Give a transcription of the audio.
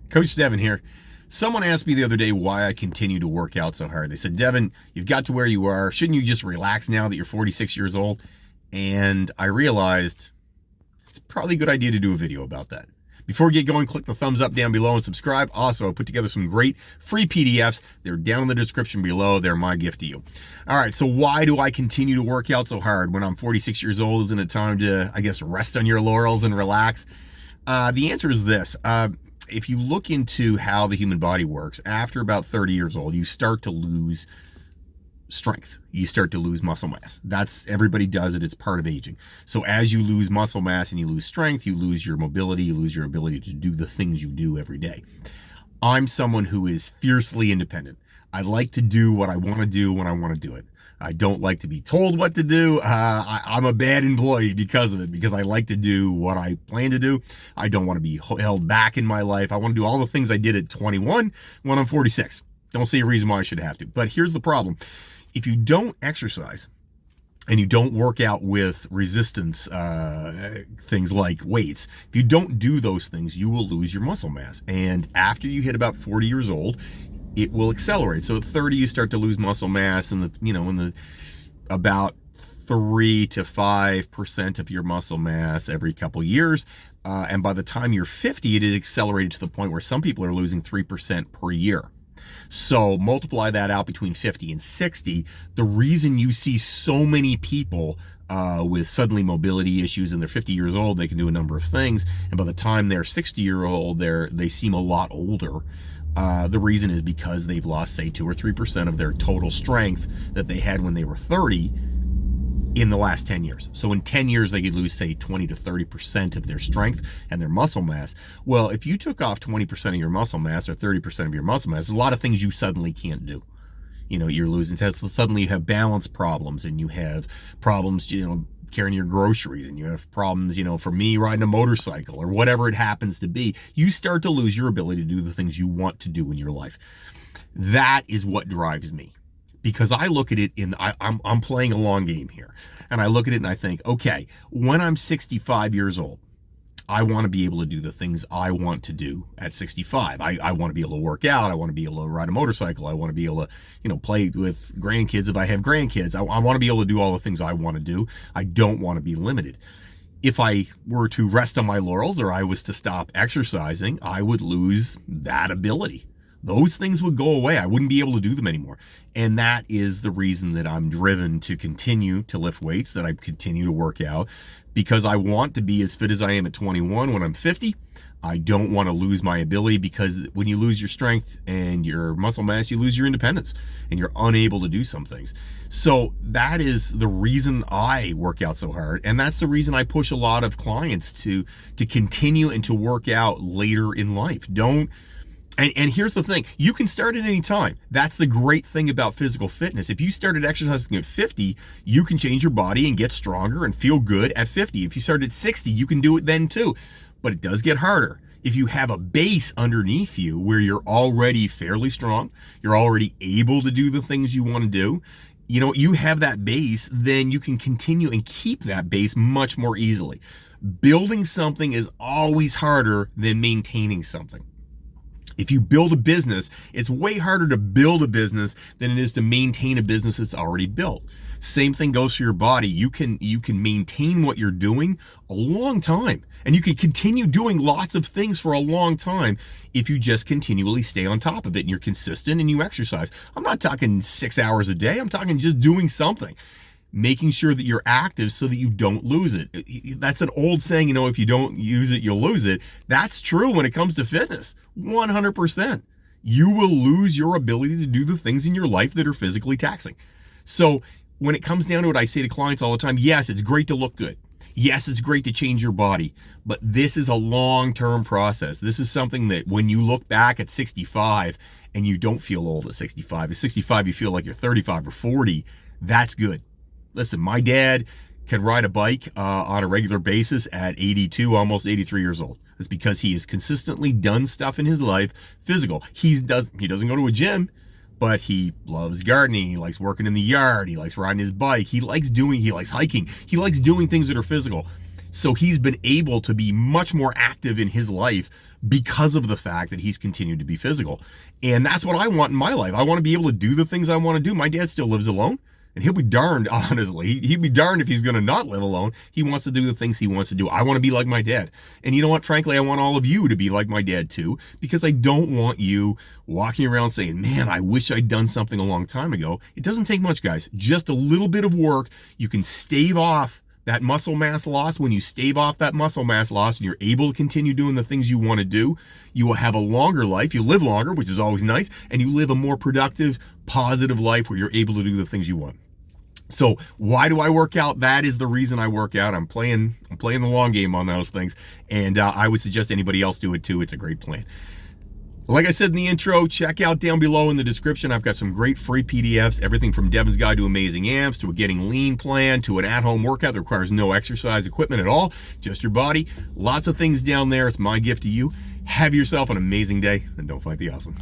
Coach Devin here. Someone asked me the other day why I continue to work out so hard. They said, Devin, you've got to where you are. Shouldn't you just relax now that you're 46 years old? And I realized it's probably a good idea to do a video about that. Before we get going, click the thumbs up down below and subscribe. Also, I put together some great free PDFs. They're down in the description below. They're my gift to you. All right, so why do I continue to work out so hard when I'm 46 years old? Isn't it time to, rest on your laurels and relax? The answer is this. If you look into how the human body works, after about 30 years old, you start to lose strength. You start to lose muscle mass. Everybody does it. It's part of aging. So as you lose muscle mass and you lose strength, you lose your mobility, you lose your ability to do the things you do every day. I'm someone who is fiercely independent. I like to do what I want to do when I want to do it. I don't like to be told what to do. I'm a bad employee because of it, because I like to do what I plan to do. I don't want to be held back in my life. I want to do all the things I did at 21 when I'm 46. Don't see a reason why I should have to. But here's the problem. If you don't exercise and you don't work out with resistance, things like weights, if you don't do those things, you will lose your muscle mass. And after you hit about 40 years old, it will accelerate. So at 30, you start to lose muscle mass, and about 3 to 5% of your muscle mass every couple years. And by the time you're 50, it is accelerated to the point where some people are losing 3% per year. So multiply that out between 50 and 60. The reason you see so many people with suddenly mobility issues and they're 50 years old, they can do a number of things. And by the time they're 60-year-old, they seem a lot older. The reason is because they've lost, say, 2 or 3% of their total strength that they had when they were 30 in the last 10 years. So in 10 years, they could lose, say, 20 to 30% of their strength and their muscle mass. Well, if you took off 20% of your muscle mass or 30% of your muscle mass, there's a lot of things you suddenly can't do. You're losing. Suddenly you have balance problems, and you have problems, carrying your groceries, and you have problems, for me, riding a motorcycle or whatever it happens to be. You start to lose your ability to do the things you want to do in your life. That is what drives me, because I look at it I'm playing a long game here, and I look at it and I think, okay, when I'm 65 years old, I want to be able to do the things I want to do at 65. I want to be able to work out. I want to be able to ride a motorcycle. I want to be able to, play with grandkids if I have grandkids. I want to be able to do all the things I want to do. I don't want to be limited. If I were to rest on my laurels, or I was to stop exercising, I would lose that ability. Those things would go away. I wouldn't be able to do them anymore. And that is the reason that I'm driven to continue to lift weights, that I continue to work out, because I want to be as fit as I am at 21 when I'm 50. I don't want to lose my ability, because when you lose your strength and your muscle mass, you lose your independence and you're unable to do some things. So that is the reason I work out so hard. And that's the reason I push a lot of clients to continue and to work out later in life. And here's the thing, you can start at any time. That's the great thing about physical fitness. If you started exercising at 50, you can change your body and get stronger and feel good at 50. If you start at 60, you can do it then too. But it does get harder. If you have a base underneath you where you're already fairly strong, you're already able to do the things you want to do, you have that base, then you can continue and keep that base much more easily. Building something is always harder than maintaining something. If you build a business, it's way harder to build a business than it is to maintain a business that's already built. Same thing goes for your body. You can maintain what you're doing a long time, and you can continue doing lots of things for a long time if you just continually stay on top of it and you're consistent and you exercise. I'm not talking 6 hours a day. I'm talking just doing something. Making sure that you're active so that you don't lose it. That's an old saying, if you don't use it, you'll lose it. That's true when it comes to fitness, 100%. You will lose your ability to do the things in your life that are physically taxing. So when it comes down to it, I say to clients all the time, yes, it's great to look good. Yes, it's great to change your body, but this is a long-term process. This is something that when you look back at 65 and you don't feel old at 65 you feel like you're 35 or 40, that's good. Listen, my dad can ride a bike on a regular basis at 82, almost 83 years old. It's because he has consistently done stuff in his life, physical. He doesn't go to a gym, but he loves gardening. He likes working in the yard. He likes riding his bike. He likes hiking. He likes doing things that are physical. So he's been able to be much more active in his life because of the fact that he's continued to be physical. And that's what I want in my life. I want to be able to do the things I want to do. My dad still lives alone. And he'll be darned, honestly. He'd be darned if he's going to not live alone. He wants to do the things he wants to do. I want to be like my dad. And you know what? Frankly, I want all of you to be like my dad too, because I don't want you walking around saying, man, I wish I'd done something a long time ago. It doesn't take much, guys. Just a little bit of work. You can stave off that muscle mass loss. When you stave off that muscle mass loss and you're able to continue doing the things you want to do, you will have a longer life. You live longer, which is always nice, and you live a more productive, positive life where you're able to do the things you want. So why do I work out? That is the reason I work out. I'm playing the long game on those things, and I would suggest anybody else do it too. It's a great plan. Like I said in the intro, check out down below in the description. I've got some great free PDFs, everything from Devin's Guide to Amazing Amps, to a Getting Lean plan, to an at-home workout that requires no exercise equipment at all, just your body. Lots of things down there. It's my gift to you. Have yourself an amazing day, and don't fight the awesome.